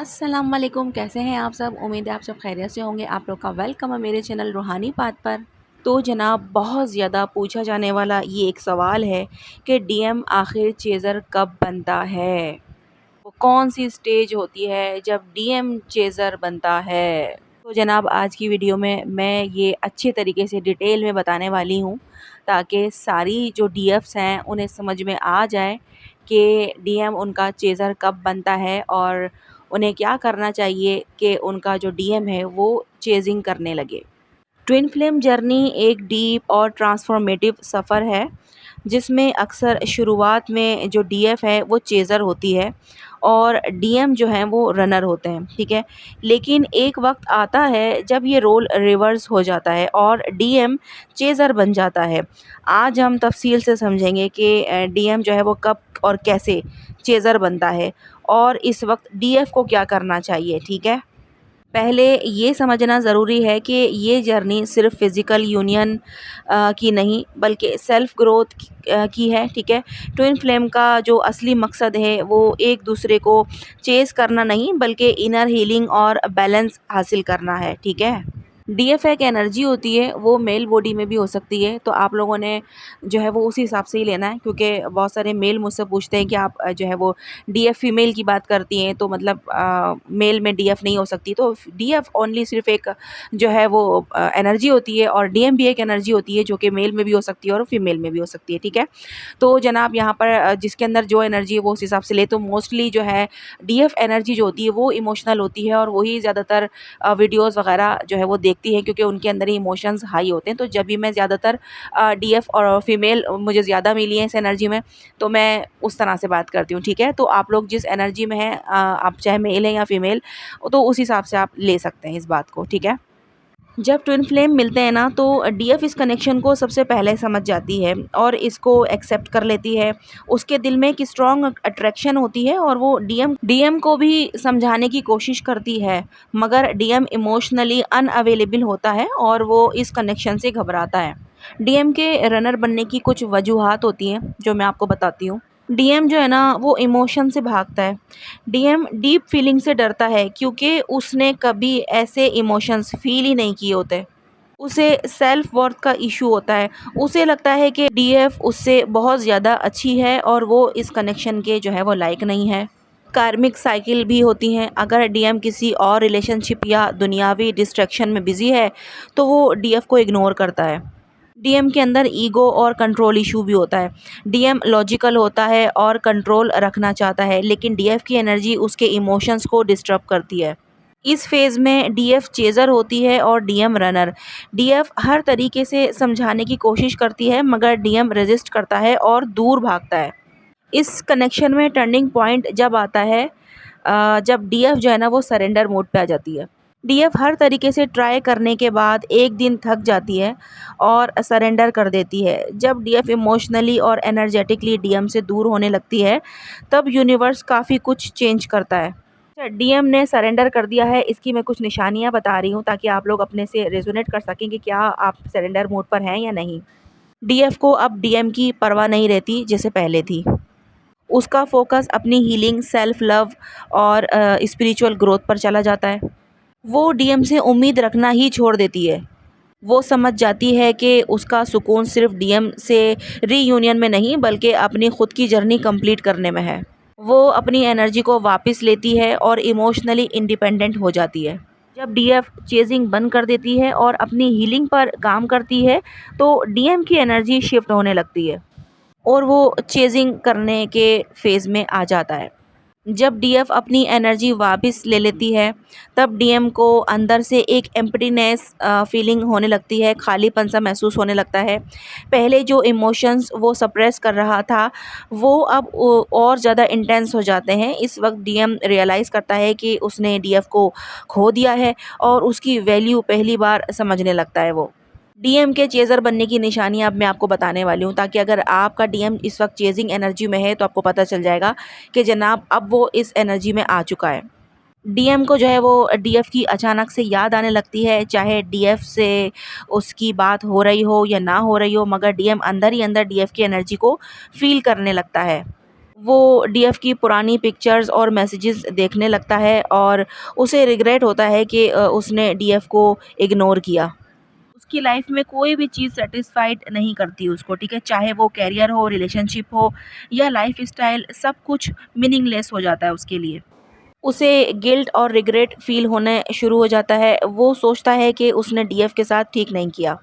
अस्सलाम वालेकुम। कैसे हैं आप सब? उम्मीद है आप सब खैरियत से होंगे। आप लोग का वेलकम है मेरे चैनल रूहानी बात पर। तो जनाब, बहुत ज़्यादा पूछा जाने वाला ये एक सवाल है कि डीएम आखिर चेज़र कब बनता है? वो कौन सी स्टेज होती है जब डीएम चेज़र बनता है? तो जनाब, आज की वीडियो में मैं ये अच्छे तरीके से डिटेल में बताने वाली हूँ ताकि सारी जो डीएफ्स हैं उन्हें समझ में आ जाए कि डीएम उनका चेज़र कब बनता है और उन्हें क्या करना चाहिए कि उनका जो डीएम है वो चेजिंग करने लगे। ट्विन फ्लेम जर्नी एक डीप और ट्रांसफॉर्मेटिव सफ़र है जिसमें अक्सर शुरुआत में जो डीएफ है वो चेज़र होती है और डीएम जो हैं वो रनर होते हैं, ठीक है। लेकिन एक वक्त आता है जब ये रोल रिवर्स हो जाता है और डीएम चेज़र बन जाता है। आज हम तफसील से समझेंगे कि डीएम जो है वो कब और कैसे चेज़र बनता है और इस वक्त डीएफ को क्या करना चाहिए, ठीक है। पहले ये समझना ज़रूरी है कि ये जर्नी सिर्फ़ फ़िज़िकल यूनियन की नहीं बल्कि सेल्फ़ ग्रोथ की है, ठीक है। ट्विन फ्लेम का जो असली मकसद है वो एक दूसरे को चेज़ करना नहीं बल्कि इनर हीलिंग और बैलेंस हासिल करना है, ठीक है। डीएफ एक एनर्जी होती है, वो मेल बॉडी में भी हो सकती है, तो आप लोगों ने जो है वो उसी हिसाब से ही लेना है क्योंकि बहुत सारे मेल मुझसे पूछते हैं कि आप जो है वो डीएफ फीमेल की बात करती हैं तो मतलब मेल में डीएफ नहीं हो सकती। तो डीएफ ओनली सिर्फ एक जो है वो एनर्जी होती है और डीएम भी एक एनर्जी होती है जो कि मेल में भी हो सकती है और फीमेल में भी हो सकती है, ठीक है। तो जनाब, यहाँ पर जिसके अंदर जो एनर्जी है वो उस हिसाब से ले, तो मोस्टली जो है डीएफ एनर्जी जो होती है वो इमोशनल होती है और वही ज़्यादातर वीडियोज़ वगैरह जो है वो देखती है क्योंकि उनके अंदर ही इमोशंस हाई होते हैं। तो जब भी मैं ज़्यादातर डीएफ और फीमेल मुझे ज़्यादा मिली है इस एनर्जी में, तो मैं उस तरह से बात करती हूँ, ठीक है। तो आप लोग जिस एनर्जी में हैं, आप चाहे मेल हैं या फीमेल, तो उस हिसाब से आप ले सकते हैं इस बात को, ठीक है। जब ट्विन फ्लेम मिलते हैं ना तो डीएफ इस कनेक्शन को सबसे पहले समझ जाती है और इसको एक्सेप्ट कर लेती है। उसके दिल में एक स्ट्रॉन्ग अट्रैक्शन होती है और वो डीएम डीएम को भी समझाने की कोशिश करती है, मगर डीएम इमोशनली अनअवेलेबल होता है और वो इस कनेक्शन से घबराता है। डीएम के रनर बनने की कुछ वजूहात होती हैं जो मैं आपको बताती हूँ। डीएम जो है ना वो इमोशन से भागता है। डीएम डीप फीलिंग से डरता है क्योंकि उसने कभी ऐसे इमोशंस फील ही नहीं किए होते। उसे सेल्फ वर्थ का इशू होता है। उसे लगता है कि डीएफ उससे बहुत ज़्यादा अच्छी है और वो इस कनेक्शन के जो है वो लायक नहीं है। कार्मिक साइकिल भी होती हैं। अगर डीएम किसी और रिलेशनशिप या दुनियावी डिस्ट्रैक्शन में बिज़ी है तो वो डीएफ को इग्नोर करता है। डीएम के अंदर ईगो और कंट्रोल इशू भी होता है। डीएम लॉजिकल होता है और कंट्रोल रखना चाहता है, लेकिन डीएफ की एनर्जी उसके इमोशंस को डिस्टर्ब करती है। इस फेज़ में डीएफ चेज़र होती है और डीएम रनर। डीएफ हर तरीके से समझाने की कोशिश करती है मगर डीएम रेजिस्ट करता है और दूर भागता है। इस कनेक्शन में टर्निंग पॉइंट जब आता है जब डीएफ जो है ना वो सरेंडर मोड पे आ जाती है। डीएफ हर तरीके से ट्राई करने के बाद एक दिन थक जाती है और सरेंडर कर देती है। जब डीएफ इमोशनली और एनर्जेटिकली डीएम से दूर होने लगती है तब यूनिवर्स काफ़ी कुछ चेंज करता है। अच्छा, डीएम ने सरेंडर कर दिया है, इसकी मैं कुछ निशानियाँ बता रही हूँ ताकि आप लोग अपने से रेजोनेट कर सकें कि क्या आप सरेंडर मोड पर हैं या नहीं। डीएफ को अब डीएम की परवाह नहीं रहती जैसे पहले थी। उसका फ़ोकस अपनी हीलिंग, सेल्फ लव और स्पिरिचुअल ग्रोथ पर चला जाता है। वो डीएम से उम्मीद रखना ही छोड़ देती है। वो समझ जाती है कि उसका सुकून सिर्फ डीएम से रीयूनियन में नहीं बल्कि अपनी खुद की जर्नी कंप्लीट करने में है। वो अपनी एनर्जी को वापस लेती है और इमोशनली इंडिपेंडेंट हो जाती है। जब डीएफ चेजिंग बंद कर देती है और अपनी हीलिंग पर काम करती है तो डीएम की एनर्जी शिफ्ट होने लगती है और वो चेजिंग करने के फेज़ में आ जाता है। जब डीएफ अपनी एनर्जी वापस ले लेती है तब डीएम को अंदर से एक एम्प्टीनेस फीलिंग होने लगती है, खालीपन सा महसूस होने लगता है। पहले जो इमोशंस वो सप्रेस कर रहा था वो अब और ज़्यादा इंटेंस हो जाते हैं। इस वक्त डीएम रियलाइज़ करता है कि उसने डीएफ को खो दिया है और उसकी वैल्यू पहली बार समझने लगता है। वो डीएम के चेज़र बनने की निशानियाँ अब मैं आपको बताने वाली हूँ ताकि अगर आपका डीएम इस वक्त चेजिंग एनर्जी में है तो आपको पता चल जाएगा कि जनाब अब वो इस एनर्जी में आ चुका है। डीएम को जो है वो डीएफ की अचानक से याद आने लगती है, चाहे डीएफ से उसकी बात हो रही हो या ना हो रही हो, मगर डीएम अंदर ही अंदर डीएफ की एनर्जी को फील करने लगता है। वो डीएफ की पुरानी पिक्चर्स और मैसेजेस देखने लगता है और उसे रिग्रेट होता है कि उसने डीएफ को इग्नोर किया। उसकी लाइफ में कोई भी चीज़ सेटिस्फाइड नहीं करती उसको, ठीक है? चाहे वो करियर हो, रिलेशनशिप हो या लाइफ़स्टाइल, सब कुछ मीनिंगलेस हो जाता है उसके लिए। उसे गिल्ट और रिग्रेट फ़ील होने शुरू हो जाता है। वो सोचता है कि उसने डीएफ के साथ ठीक नहीं किया।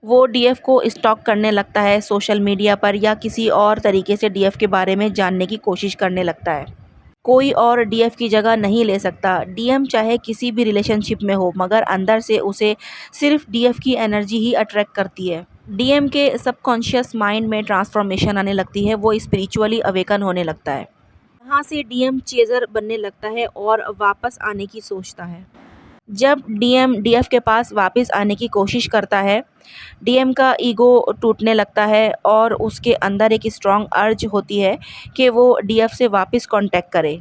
वो डीएफ को स्टॉक करने लगता है सोशल मीडिया पर या किसी और तरीके से डीएफ के बारे में जानने की कोशिश करने लगता है। कोई और डीएफ की जगह नहीं ले सकता। डीएम चाहे किसी भी रिलेशनशिप में हो, मगर अंदर से उसे सिर्फ डीएफ की एनर्जी ही अट्रैक्ट करती है। डीएम के सबकॉन्शियस माइंड में ट्रांसफॉर्मेशन आने लगती है, वो स्पिरिचुअली अवेकन होने लगता है। यहाँ से डीएम चेजर बनने लगता है और वापस आने की सोचता है। जब डीएम डीएफ के पास वापस आने की कोशिश करता है, डीएम का ईगो टूटने लगता है और उसके अंदर एक स्ट्रॉन्ग अर्ज होती है कि वो डीएफ से वापस कांटेक्ट करे।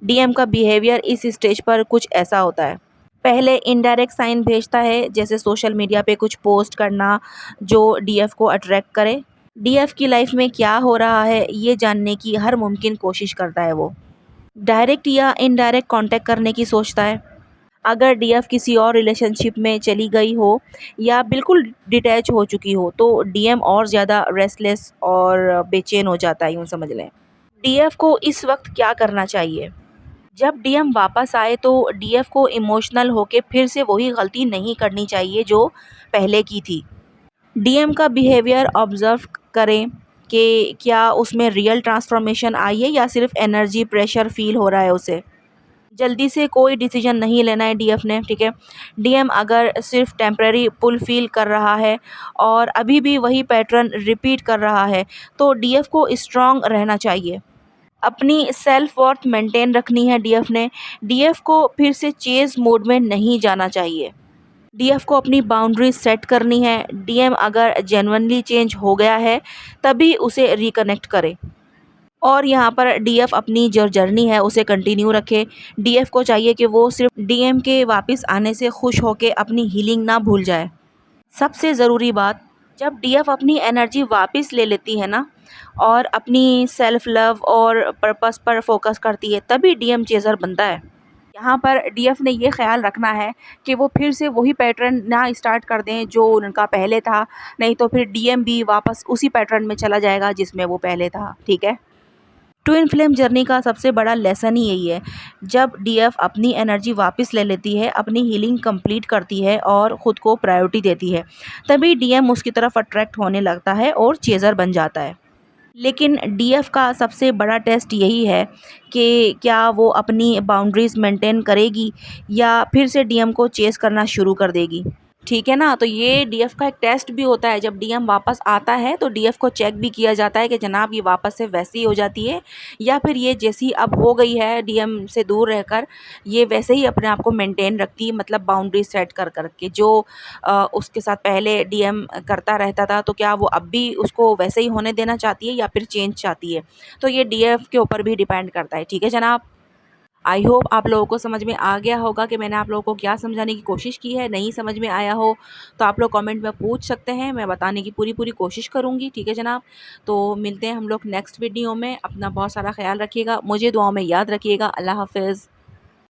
डीएम का बिहेवियर इस स्टेज पर कुछ ऐसा होता है। पहले इनडायरेक्ट साइन भेजता है, जैसे सोशल मीडिया पे कुछ पोस्ट करना जो डीएफ को अट्रैक्ट करे। डीएफ की लाइफ में क्या हो रहा है ये जानने की हर मुमकिन कोशिश करता है वो। डायरेक्ट या इनडायरेक्ट कांटेक्ट करने की सोचता है। अगर डीएफ किसी और रिलेशनशिप में चली गई हो या बिल्कुल डिटैच हो चुकी हो तो डीएम और ज़्यादा रेस्टलेस और बेचैन हो जाता है, यूँ समझ लें। डीएफ को इस वक्त क्या करना चाहिए? जब डीएम वापस आए तो डीएफ को इमोशनल होके फिर से वही गलती नहीं करनी चाहिए जो पहले की थी। डीएम का बिहेवियर ऑब्जर्व करें कि क्या उसमें रियल ट्रांसफॉर्मेशन आई है या सिर्फ एनर्जी प्रेशर फील हो रहा है उसे। जल्दी से कोई डिसीजन नहीं लेना है डीएफ ने, ठीक है? डीएम अगर सिर्फ टेम्परेरी पुल फील कर रहा है और अभी भी वही पैटर्न रिपीट कर रहा है तो डीएफ को स्ट्रांग रहना चाहिए। अपनी सेल्फ वर्थ मेंटेन रखनी है डीएफ ने। डीएफ को फिर से चेज मोड में नहीं जाना चाहिए। डीएफ को अपनी बाउंड्री सेट करनी है। डीएम अगर जेन्युइनली चेंज हो गया है तभी उसे रिकनेक्ट करे। और यहाँ पर डीएफ अपनी जो जर्नी है उसे कंटिन्यू रखे। डीएफ को चाहिए कि वो सिर्फ डीएम के वापस आने से खुश होके अपनी हीलिंग ना भूल जाए। सबसे ज़रूरी बात, जब डीएफ अपनी एनर्जी वापस ले लेती है ना और अपनी सेल्फ लव और पर्पस पर फोकस करती है तभी डीएम चेज़र बनता है। यहाँ पर डीएफ ने ये ख्याल रखना है कि वो फिर से वही पैटर्न ना स्टार्ट कर दें जो उनका पहले था, नहीं तो फिर डीएम भी वापस उसी पैटर्न में चला जाएगा जिसमें वो पहले था, ठीक है? ट्विन फ्लेम जर्नी का सबसे बड़ा लेसन ही यही है। जब डीएफ अपनी एनर्जी वापस ले लेती है, अपनी हीलिंग कंप्लीट करती है और ख़ुद को प्रायोरिटी देती है, तभी डीएम उसकी तरफ अट्रैक्ट होने लगता है और चेज़र बन जाता है। लेकिन डीएफ का सबसे बड़ा टेस्ट यही है कि क्या वो अपनी बाउंड्रीज़ मेंटेन करेगी या फिर से डीएम को चेज़ करना शुरू कर देगी। ठीक है ना? तो ये डीएफ का एक टेस्ट भी होता है। जब डीएम वापस आता है तो डीएफ को चेक भी किया जाता है कि जनाब ये वापस से वैसी ही हो जाती है या फिर ये जैसी अब हो गई है डीएम से दूर रहकर, ये वैसे ही अपने आप को मेंटेन रखती है, मतलब बाउंड्री सेट कर कर के जो उसके साथ पहले डीएम करता रहता था, तो क्या वो अब भी उसको वैसे ही होने देना चाहती है या फिर चेंज चाहती है? तो ये डीएफ के ऊपर भी डिपेंड करता है। ठीक है जनाब? आई होप आप लोगों को समझ में आ गया होगा कि मैंने आप लोगों को क्या समझाने की कोशिश की है। नहीं समझ में आया हो तो आप लोग कमेंट में पूछ सकते हैं, मैं बताने की पूरी पूरी कोशिश करूँगी। ठीक है जनाब? तो मिलते हैं हम लोग नेक्स्ट वीडियो में। अपना बहुत सारा ख्याल रखिएगा, मुझे दुआओं में याद रखिएगा। अल्लाह हाफ़िज़।